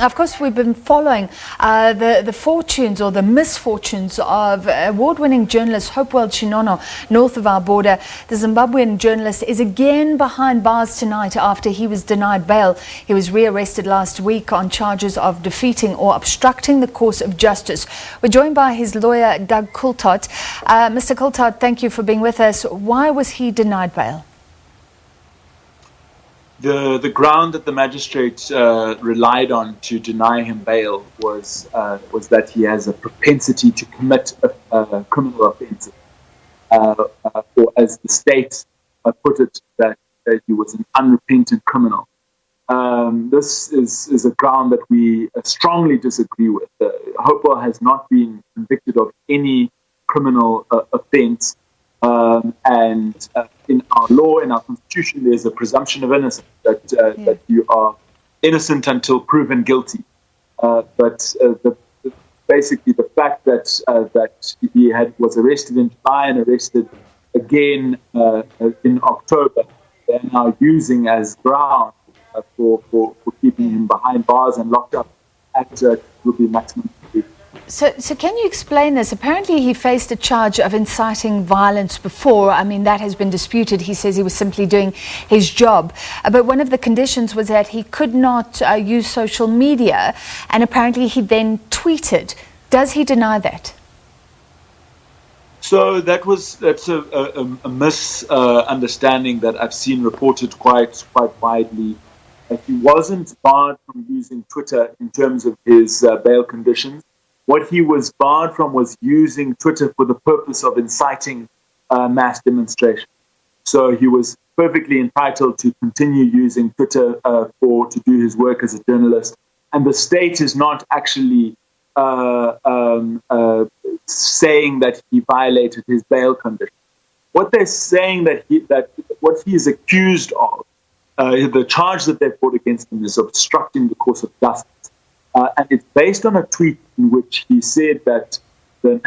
Of course, we've been following the fortunes or the misfortunes of award-winning journalist Hopewell Chin'ono north of our border. The Zimbabwean journalist is again behind bars tonight after he was denied bail. He was rearrested last week on charges of defeating or obstructing the course of justice. We're joined by his lawyer, Doug Coltart. Mr. Coltart, thank you for being with us. Why was he denied bail? The ground that the magistrate relied on to deny him bail was that he has a propensity to commit criminal offences, or as the state put it, that he was an unrepentant criminal. This is a ground that we strongly disagree with. Hopewell has not been convicted of any criminal offence. And in our law, in our constitution, there's a presumption of innocence that you are innocent until proven guilty. But basically, the fact that he was arrested in July and arrested again in October, they're now using as ground for keeping him behind bars and locked up at will be maximum. So can you explain this? Apparently he faced a charge of inciting violence before. I mean, that has been disputed. He says he was simply doing his job. But one of the conditions was that he could not use social media, and apparently he then tweeted. Does he deny that? So that's a misunderstanding that I've seen reported quite widely. That he wasn't barred from using Twitter in terms of his bail conditions. What he was barred from was using Twitter for the purpose of inciting mass demonstration. So he was perfectly entitled to continue using Twitter to do his work as a journalist. And the state is not actually saying that he violated his bail conditions. What they're saying that what he is accused of, the charge that they've brought against him is obstructing the course of justice. And it's based on a tweet in which he said that the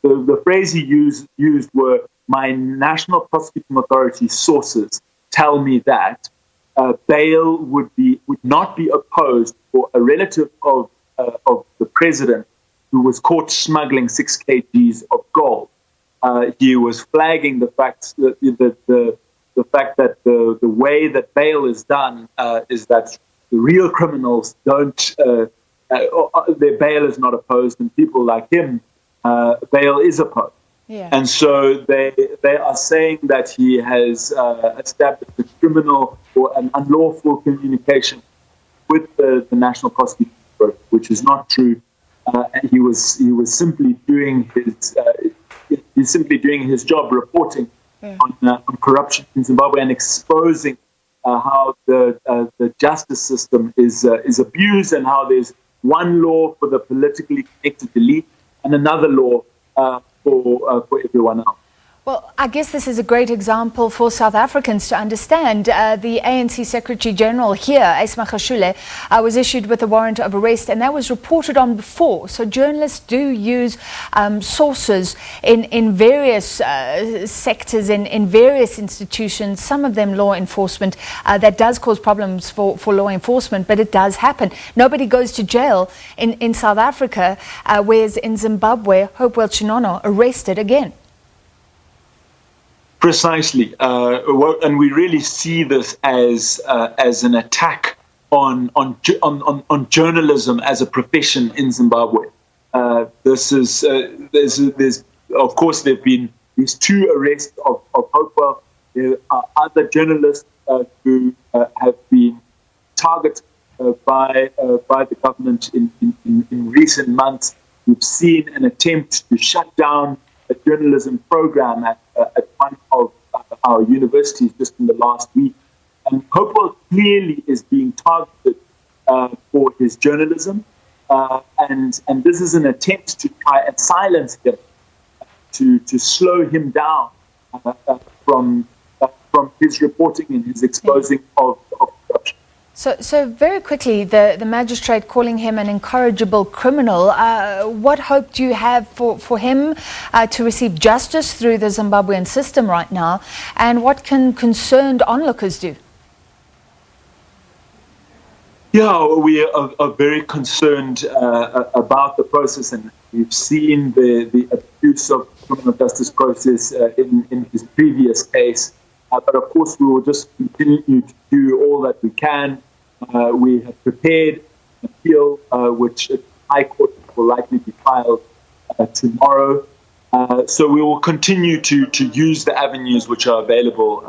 the phrase he used were, "My National Prosecuting Authority sources tell me that bail would not be opposed for a relative of the president who was caught smuggling 6 kgs of gold." He was flagging the fact that the way that bail is done is that the real criminals don't, their bail is not opposed, and people like him, bail is opposed. Yeah. And so they are saying that he has established a criminal or an unlawful communication with the National Prosecuting Authority, which is not true. And he was simply doing his job, reporting on corruption in Zimbabwe and exposing how the justice system is abused, and how there's one law for the politically connected elite and another law for everyone else. Well, I guess this is a great example for South Africans to understand. The ANC Secretary General here, Esma Khashule, was issued with a warrant of arrest, and that was reported on before. So journalists do use sources in various sectors, in various institutions, some of them law enforcement. That does cause problems for law enforcement, but it does happen. Nobody goes to jail in South Africa, whereas in Zimbabwe, Hopewell Chin'ono arrested again. Precisely, and we really see this as an attack on journalism as a profession in Zimbabwe. There's of course there've been these 2 arrests of Hopewell. There are other journalists who have been targeted by the government in recent months. We've seen an attempt to shut down a journalism program at one of our universities just in the last week. And Hopewell clearly is being targeted for his journalism. And this is an attempt to try and silence him, to slow him down from his reporting and his exposing of corruption. So very quickly, the magistrate calling him an incorrigible criminal, what hope do you have for him to receive justice through the Zimbabwean system right now, and what can concerned onlookers do? Yeah, we are very concerned about the process, and we've seen the abuse of the criminal justice process in his previous case. But of course, we will just continue to do all that we can. We have prepared an appeal, which the High Court will likely be filed tomorrow. So we will continue to use the avenues which are available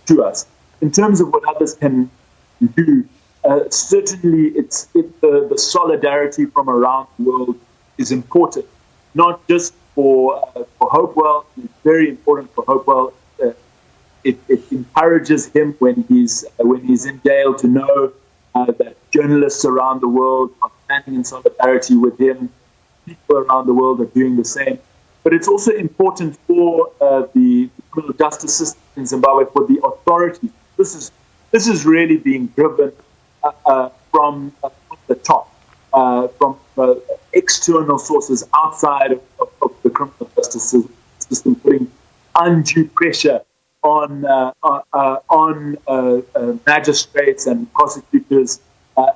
to us. In terms of what others can do, certainly the solidarity from around the world is important, not just for Hopewell. It's very important for Hopewell. It encourages him when he's in jail to know that journalists around the world are standing in solidarity with him. People around the world are doing the same. But it's also important for the criminal justice system in Zimbabwe, for the authorities. This is really being driven from the top, from external sources outside of the criminal justice system, putting undue pressure on magistrates and prosecutors,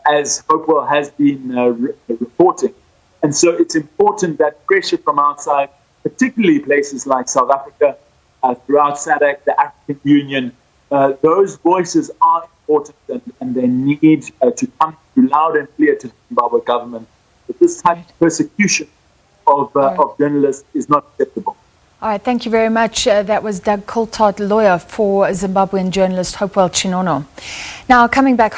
as Hopewell has been reporting. And so it's important that pressure from outside, particularly places like South Africa, throughout SADC, the African Union, those voices are important, and they need to come through loud and clear to the Zimbabwe government that this type of persecution of journalists is not acceptable. All right, thank you very much. That was Doug Coltart, lawyer for Zimbabwean journalist Hopewell Chin'ono. Now, coming back